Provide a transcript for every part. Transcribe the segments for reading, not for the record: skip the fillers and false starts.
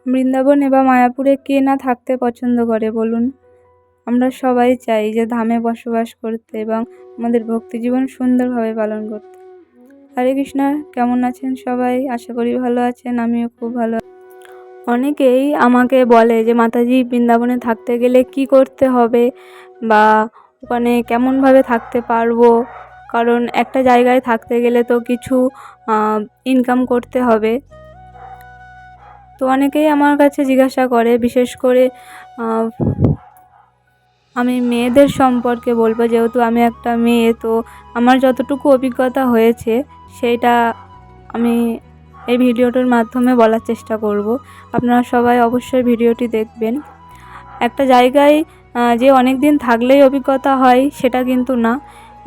বৃন্দাবনে বা মায়াপুরে কে না থাকতে পছন্দ করে বলুন? আমরা সবাই চাই যে ধামে বসবাস করতে এবং আমাদের ভক্তি জীবন সুন্দরভাবে পালন করতে। হরে কৃষ্ণ। কেমন আছেন সবাই? আশা করি ভালো আছেন। আমিও খুব ভালো। অনেকেই আমাকে বলে যে মাতাজি, বৃন্দাবনে থাকতে গেলে কি করতে হবে বা ওখানে কেমনভাবে থাকতে পারবো, কারণ একটা জায়গায় থাকতে গেলে তো কিছু ইনকাম করতে হবে। তো অনেকেই আমার কাছে জিজ্ঞাসা করে, বিশেষ করে আমি মেয়েদের সম্পর্কে বলবো, যেহেতু আমি একটা মেয়ে, তো আমার যতটুকু অভিজ্ঞতা হয়েছে সেইটা আমি এই ভিডিওটার মাধ্যমে বলার চেষ্টা করব। আপনারা সবাই অবশ্যই ভিডিওটি দেখবেন। একটা জায়গায় যে অনেক দিন থাকলেই অভিজ্ঞতা হয় সেটা কিন্তু না।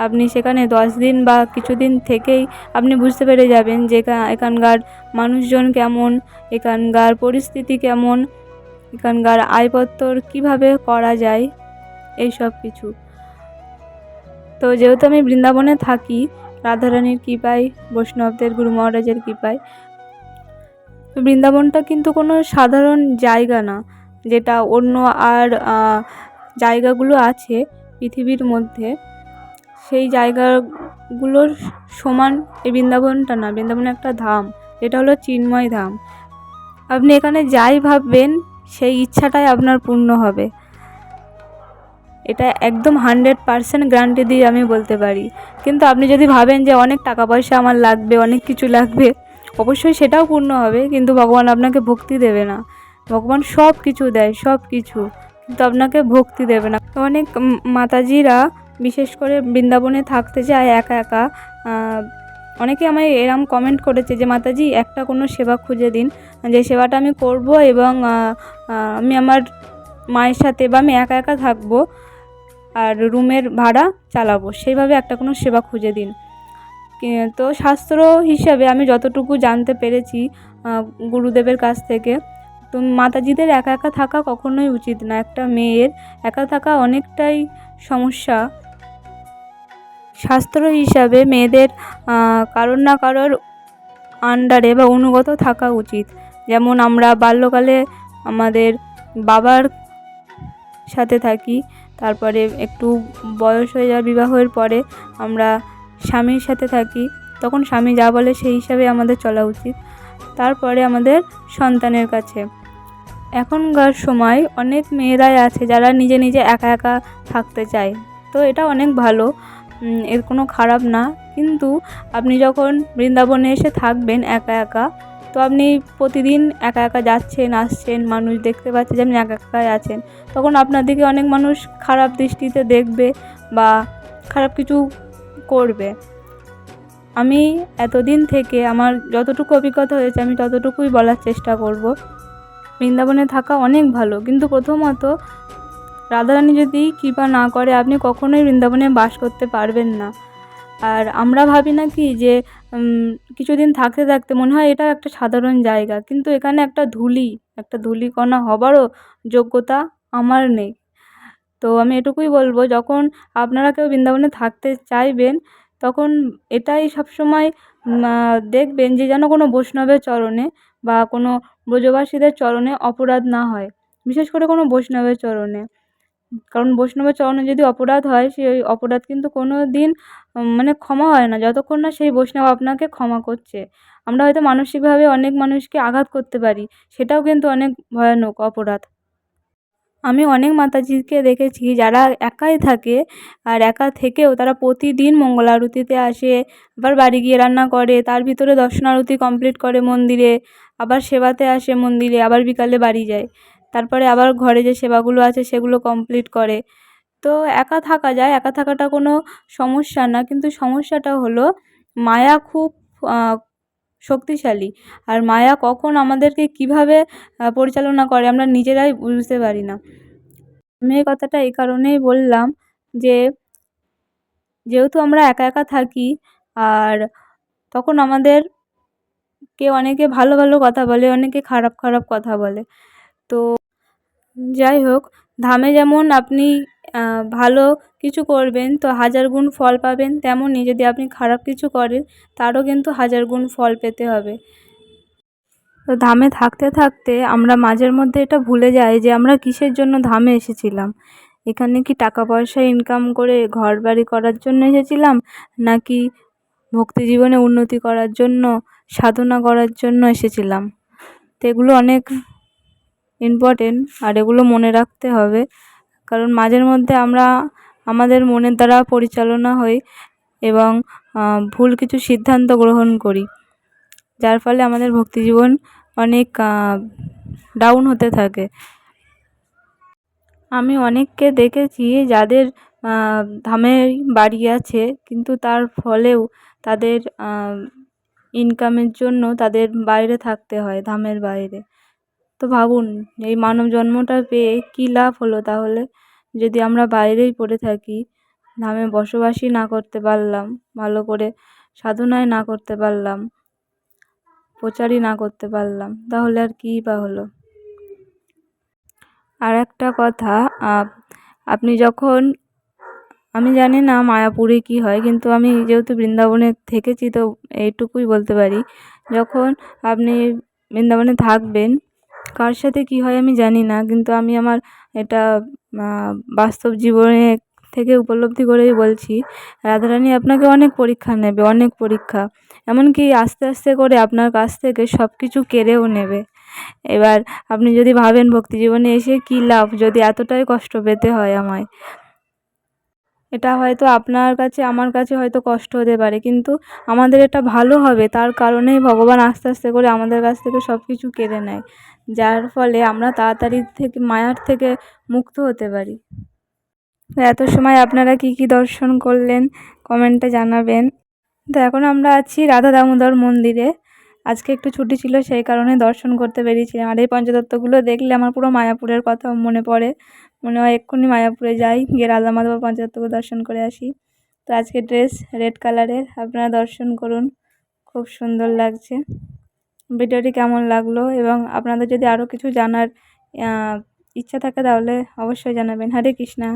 আপনি সেখানে 10 দিন বা কিছুদিন থেকেই আপনি বুঝতে পেরে যাবেন যে এখানকার মানুষজন কেমন, এখানকার পরিস্থিতি কেমন, এখানকার আয়পত্তর কিভাবে করা যায়, এই সব কিছু। তো যেহেতু আমি বৃন্দাবনে থাকি রাধারানীর কৃপায়, বৈষ্ণবদের, গুরু মহারাজের কৃপায়, বৃন্দাবনটা কিন্তু কোনো সাধারণ জায়গা না, যেটা অন্য আর জায়গাগুলো আছে পৃথিবীর মধ্যে, সেই জায়গাগুলোর সমান এই বৃন্দাবনটা না। বৃন্দাবন একটা ধাম, যেটা হলো চিন্ময় ধাম। আপনি এখানে যাই ভাববেন সেই ইচ্ছাটাই আপনার পূর্ণ হবে, এটা একদম 100% গ্যারান্টি দিয়ে আমি বলতে পারি। কিন্তু আপনি যদি ভাবেন যে অনেক টাকা পয়সা আমার লাগবে, অনেক কিছু লাগবে, অবশ্যই সেটাও পূর্ণ হবে, কিন্তু ভগবান আপনাকে ভক্তি দেবে না। ভগবান সব কিছু দেয়, সব কিছু, কিন্তু আপনাকে ভক্তি দেবে না। অনেক মাতাজিরা বিশেষ করে বৃন্দাবনে থাকতে চায় একা একা। অনেকে আমায় এরম কমেন্ট করেছে যে মাতাজি একটা কোনো সেবা খুঁজে দিন, যে সেবাটা আমি করব এবং আমি আমার মায়ের সাথে বা আমি একা একা থাকবো আর রুমের ভাড়া চালাবো, সেইভাবে একটা কোনো সেবা খুঁজে দিন। তো শাস্ত্র হিসাবে আমি যতটুকু জানতে পেরেছি গুরুদেবের কাছ থেকে, তো মাতাজিদের একা একা থাকা কখনোই উচিত না। একটা মেয়ের একা থাকা অনেকটাই সমস্যা। শাস্ত্র হিসাবে মেয়েদের কারোর না কারোর আন্ডারে বা অনুগত থাকা উচিত। যেমন আমরা বাল্যকালে আমাদের বাবার সাথে থাকি, তারপরে একটু বয়স হয়ে যাওয়ার, বিবাহের পরে আমরা স্বামীর সাথে থাকি, তখন স্বামী যা বলে সেই হিসাবে আমাদের চলা উচিত। তারপরে আমাদের সন্তানের কাছে। এখনকার সময় অনেক মেয়েরাই আছে যারা নিজে নিজে একা একা থাকতে চায়, তো এটা অনেক ভালো, এর কোনো খারাপ না। কিন্তু আপনি যখন বৃন্দাবনে এসে থাকবেন একা একা, তো আপনি প্রতিদিন একা একা যাচ্ছেন আসছেন, মানুষ দেখতে পাচ্ছে যে আপনি একা একাই আছেন, তখন আপনার দিকে অনেক মানুষ খারাপ দৃষ্টিতে দেখবে বা খারাপ কিছু করবে। আমি এতদিন থেকে আমার যতটুকু অভিজ্ঞতা হয়েছে আমি ততটুকুই বলার চেষ্টা করব। বৃন্দাবনে থাকা অনেক ভালো, কিন্তু প্রথমত রাধারানী যদি কৃপা না করে আপনি কখনোই বৃন্দাবনে বাস করতে পারবেন না। আর আমরা ভাবি না কি যে কিছুদিন থাকতে থাকতে মনে হয় এটা একটা সাধারণ জায়গা, কিন্তু এখানে একটা ধূলিকণা হবারও যোগ্যতা আমার নেই। তো আমি এটুকুই বলবো, যখন আপনারা কেউ বৃন্দাবনে থাকতে চাইবেন তখন এটাই সবসময় দেখবেন যে যেন কোনো বৈষ্ণবের চরণে বা কোনো ব্রজবাসীদের চরণে অপরাধ না হয়, বিশেষ করে কোনো বৈষ্ণবের চরণে। কারণ বৈষ্ণবের চরণে যদি অপরাধ হয়, সেই অপরাধ কিন্তু কোনো দিন ক্ষমা হয় না, যতক্ষণ না সেই বৈষ্ণব আপনাকে ক্ষমা করছে। আমরা হয়তো মানসিকভাবে অনেক মানুষকে আঘাত করতে পারি, সেটাও কিন্তু অনেক ভয়ানক অপরাধ। আমি অনেক মাতাজিকে দেখেছি যারা একাই থাকে, আর একা থেকেও তারা প্রতিদিন মঙ্গল আরতিতে আসে, আবার বাড়ি গিয়ে রান্না করে, তার ভিতরে দর্শন আরতি কমপ্লিট করে মন্দিরে, আবার সেবাতে আসে মন্দিরে, আবার বিকালে বাড়ি যায়, তারপরে আবার ঘরে যে সেবাগুলো আছে সেগুলো কমপ্লিট করে। তো একা থাকা যায়, একা থাকাটা কোনো সমস্যা না, কিন্তু সমস্যাটা হলো মায়া খুব শক্তিশালী, আর মায়া কখন আমাদেরকে কিভাবে পরিচালনা করে আমরা নিজেরাই বুঝতে পারি না। আমি এই কথাটা এই কারণেই বললাম যে যেহেতু আমরা একা একা থাকি, আর তখন আমাদের অনেকে ভালো ভালো কথা বলে, অনেকে খারাপ খারাপ কথা বলে। তো যাই হোক, ধামে যেমন আপনি ভালো কিছু করবেন তো 1000 গুণ ফল পাবেন, তেমনই যদি আপনি খারাপ কিছু করেন তারও কিন্তু 1000 গুণ ফল পেতে হবে। তো ধামে থাকতে থাকতে আমরা মাঝের মধ্যে এটা ভুলে যাই যে আমরা কিসের জন্য ধামে এসেছিলাম। এখানে কি টাকা পয়সা ইনকাম করে ঘর বাড়ি করার জন্য এসেছিলাম, নাকি ভক্তি জীবনে উন্নতি করার জন্য, সাধনা করার জন্য এসেছিলাম। তো এগুলো অনেক ইম্পর্টেন্ট, আর এগুলো মনে রাখতে হবে, কারণ মাঝের মধ্যে আমরা আমাদের মনের দ্বারা পরিচালনা হই এবং ভুল কিছু সিদ্ধান্ত গ্রহণ করি, যার ফলে আমাদের ভক্তি জীবন অনেক ডাউন হতে থাকে। আমি অনেককে দেখেছি যাদের ধামে বাড়ি আছে, কিন্তু তার ফলেও তাদের ইনকামের জন্য তাদের বাইরে থাকতে হয়, ধামের বাইরে। তো ভাবুন, এই মানব জন্মটা পেয়ে কী লাভ হলো তাহলে, যদি আমরা বাইরেই পড়ে থাকি, ধামে বসবাসই না করতে পারলাম, ভালো করে সাধনাই না করতে পারলাম, প্রচারই না করতে পারলাম, তাহলে আর কী বা হলো। আর একটা কথা, আপনি যখন, আমি জানি না মায়াপুরে কী হয়, কিন্তু আমি যেহেতু বৃন্দাবনে থেকেছি তো এইটুকুই বলতে পারি, যখন আপনি বৃন্দাবনে থাকবেন, কার সাথে কী হয় আমি জানি না, কিন্তু আমি আমার এটা বাস্তব জীবনে থেকে উপলব্ধি করেই বলছি, রাধারানী আপনাকে অনেক পরীক্ষা নেবে, অনেক পরীক্ষা, এমনকি আস্তে আস্তে করে আপনার কাছ থেকে সব কিছু কেড়েও নেবে। এবার আপনি যদি ভাবেন ভক্তি জীবনে এসে কী লাভ, যদি এতটাই কষ্ট পেতে হয় আমায়, এটা হয়তো আপনার কাছে, আমার কাছে হয়তো কষ্ট হতে পারে, কিন্তু আমাদের এটা ভালো হবে, তার কারণেই ভগবান আস্তে আস্তে করে আমাদের কাছ থেকে সব কিছু কেড়ে নেয়, যার ফলে আমরা তাড়াতাড়ি থেকে মায়ার থেকে মুক্ত হতে পারি। এত সময় আপনারা কি কি দর্শন করলেন কমেন্টে জানাবেন। তো এখন আমরা আছি রাধা দামোদর মন্দিরে, আজকে একটু ছুটি ছিল, সেই কারণে দর্শন করতে বেরিয়েছিলাম। আর এই পঞ্চতত্ত্বগুলো দেখলে আমার পুরো মায়াপুরের কথা মনে পড়ে, মনে হয় এক্ষুনি মায়াপুরে যাই, গিয়ে রাধা মাধব পঞ্চতত্ত্বকে দর্শন করে আসি। তো আজকে ড্রেস রেড কালারের, আপনারা দর্শন করুন, খুব সুন্দর লাগছে। ভিডিওটি কেমন লাগলো, এবং আপনাদের যদি আরও কিছু জানার ইচ্ছা থাকে তাহলে অবশ্যই জানাবেন। হরে কৃষ্ণা।